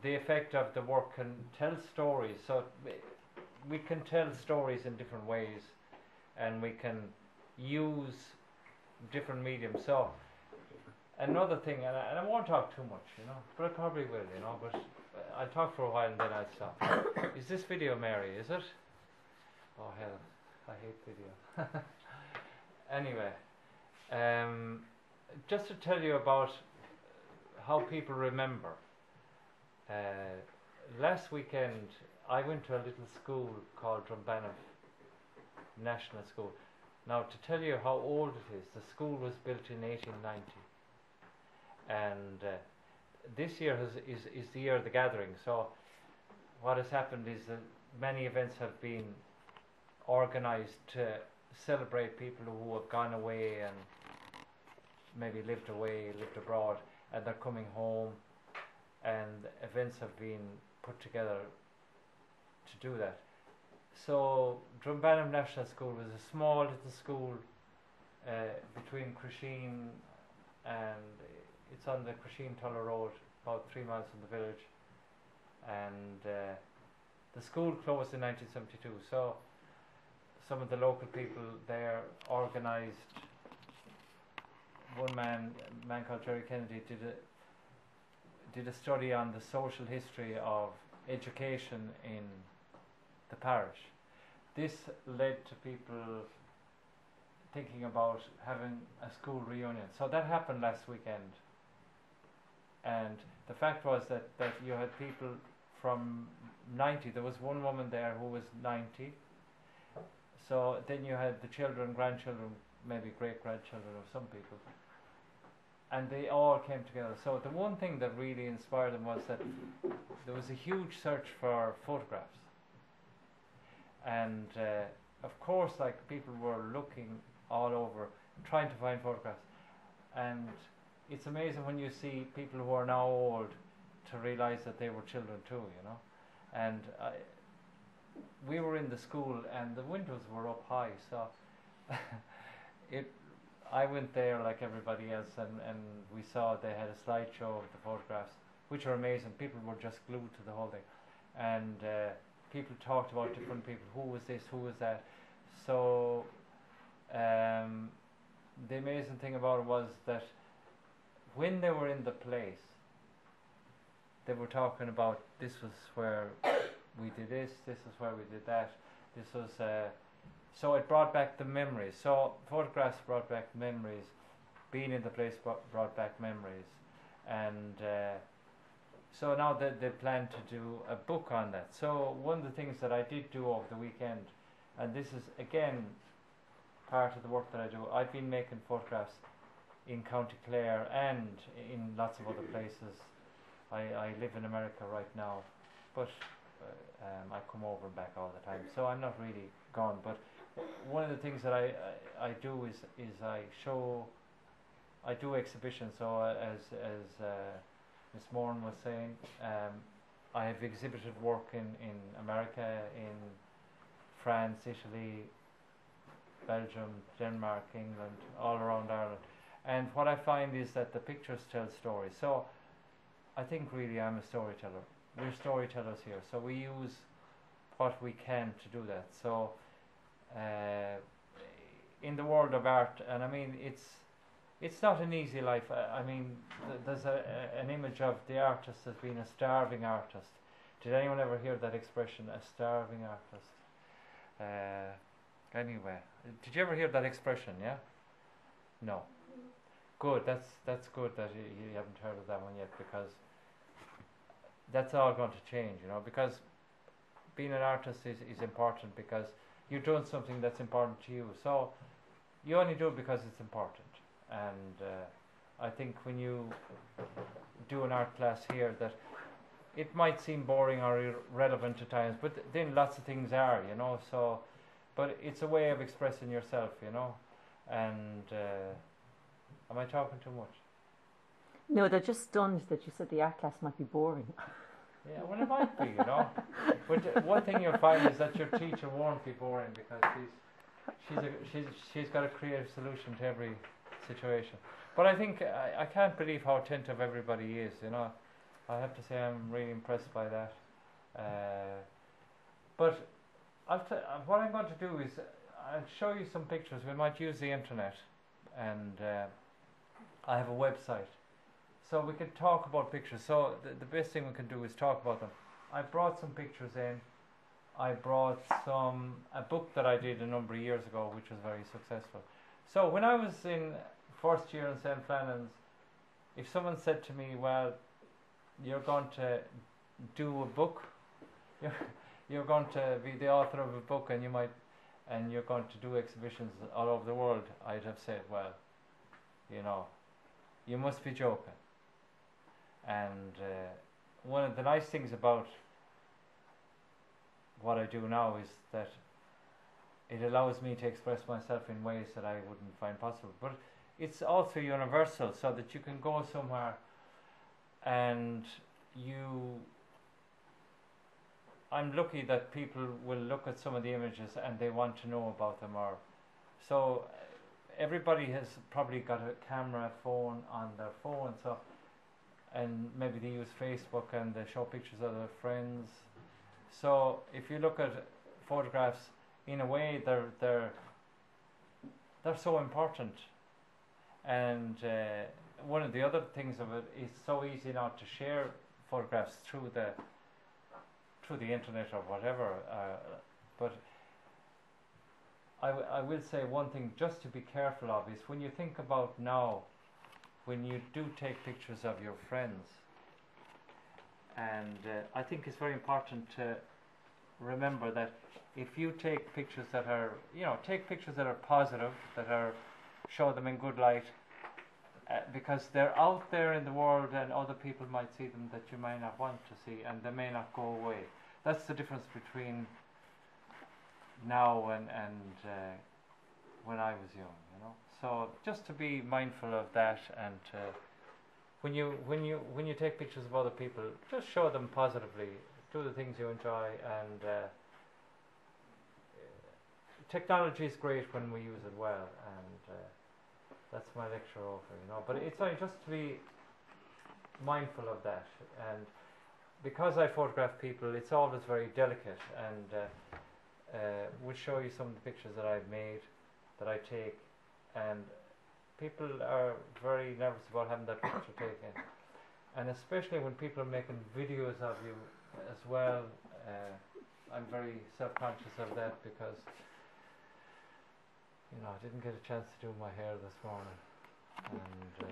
the effect of the work can tell stories. So we can tell stories in different ways, and we can use different mediums. So another thing, and I won't talk too much, you know, but I probably will, you know, but I'll talk for a while and then I'll stop. Is this video, Mary, is it? Oh hell, I hate video. Anyway, just to tell you about how people remember. Last weekend I went to a little school called Drumbanff National School. Now, to tell you how old it is, the school was built in 1890, and this year is the year of the gathering. So what has happened is that many events have been organized to celebrate people who have gone away and maybe lived abroad, and they're coming home, and events have been put together to do that. So Drumbanff National School was a small little school between Christy and it's on the Christy-Tulla Road, about 3 miles from the village, and the school closed in 1972. So some of the local people there organised. One man called Jerry Kennedy, did a study on the social history of education in the parish. This led to people thinking about having a school reunion. So that happened last weekend. And the fact was that you had people from 90. There was one woman there who was 90. So then you had the children, grandchildren, maybe great-grandchildren of some people. And they all came together. So the one thing that really inspired them was that there was a huge search for photographs. And of course, like, people were looking all over, trying to find photographs. And it's amazing when you see people who are now old to realize that they were children too, you know. And we were in the school and the windows were up high, so I went there like everybody else, and we saw they had a slideshow of the photographs, which are amazing. People were just glued to the whole thing, and people talked about different people. Who was this? Who was that? So the amazing thing about it was that when they were in the place, they were talking about, this was where we did this is where we did that, this was so it brought back the memories. So photographs brought back memories, being in the place brought back memories, and so now they plan to do a book on that. So one of the things that I did do over the weekend, and this is again part of the work that I do, I've been making photographs in County Clare and in lots of other places. I live in America right now, but I come over and back all the time, so I'm not really gone. But one of the things that I do is I do exhibitions. So as Miss Moran was saying, I have exhibited work in America, in France, Italy, Belgium, Denmark, England, all around Ireland. And what I find is that the pictures tell stories. So I think really I'm a storyteller. We're storytellers here, so we use what we can to do that. So in the world of art, and I mean it's not an easy life. I mean there's an image of the artist as being a starving artist. Did anyone ever hear that expression, a starving artist? Anyway, did you ever hear that expression? Yeah? No. Good, that's good that you haven't heard of that one yet, because that's all going to change, you know, because being an artist is important because you're doing something that's important to you. So you only do it because it's important. And I think when you do an art class here, that it might seem boring or irrelevant at times, but then lots of things are, you know, so, but it's a way of expressing yourself, you know. And am I talking too much? No, they're just stunned that you said the art class might be boring. Yeah, well, it might be, you know. But one thing you'll find is that your teacher won't be boring, because she's got a creative solution to every situation. But I think I can't believe how attentive everybody is, you know. I have to say I'm really impressed by that. But what I'm going to do is I'll show you some pictures. We might use the internet, and I have a website, so we can talk about pictures. So the best thing we can do is talk about them. I brought some pictures in. I brought a book that I did a number of years ago, which was very successful. So when I was in first year in St. Flannan's, if someone said to me, well, you're going to do a book, you're going to be the author of a book, and you're going to do exhibitions all over the world, I'd have said, well, you must be joking. And one of the nice things about what I do now is that it allows me to express myself in ways that I wouldn't find possible. But it's also universal, so that you can go somewhere and I'm lucky that people will look at some of the images and they want to know about them. So everybody has probably got a camera phone on their phone, and maybe they use Facebook and they show pictures of their friends. So if you look at photographs, in a way they're so important. And one of the other things of it is so easy now to share photographs through the internet or whatever. But I will say one thing just to be careful of is when you think about now, when you do take pictures of your friends, and I think it's very important to remember that if you take pictures that are, positive, show them in good light, because they're out there in the world and other people might see them that you may not want to see, and they may not go away. That's the difference between now and when I was young, So just to be mindful of that, and when you take pictures of other people, just show them positively. Do the things you enjoy, and technology is great when we use it well, and that's my lecture over, But it's only just to be mindful of that, and because I photograph people, it's always very delicate, and we'll show you some of the pictures that I've made, that I take, and people are very nervous about having that picture taken, and especially when people are making videos of you as well. I'm very self-conscious of that, because I didn't get a chance to do my hair this morning, and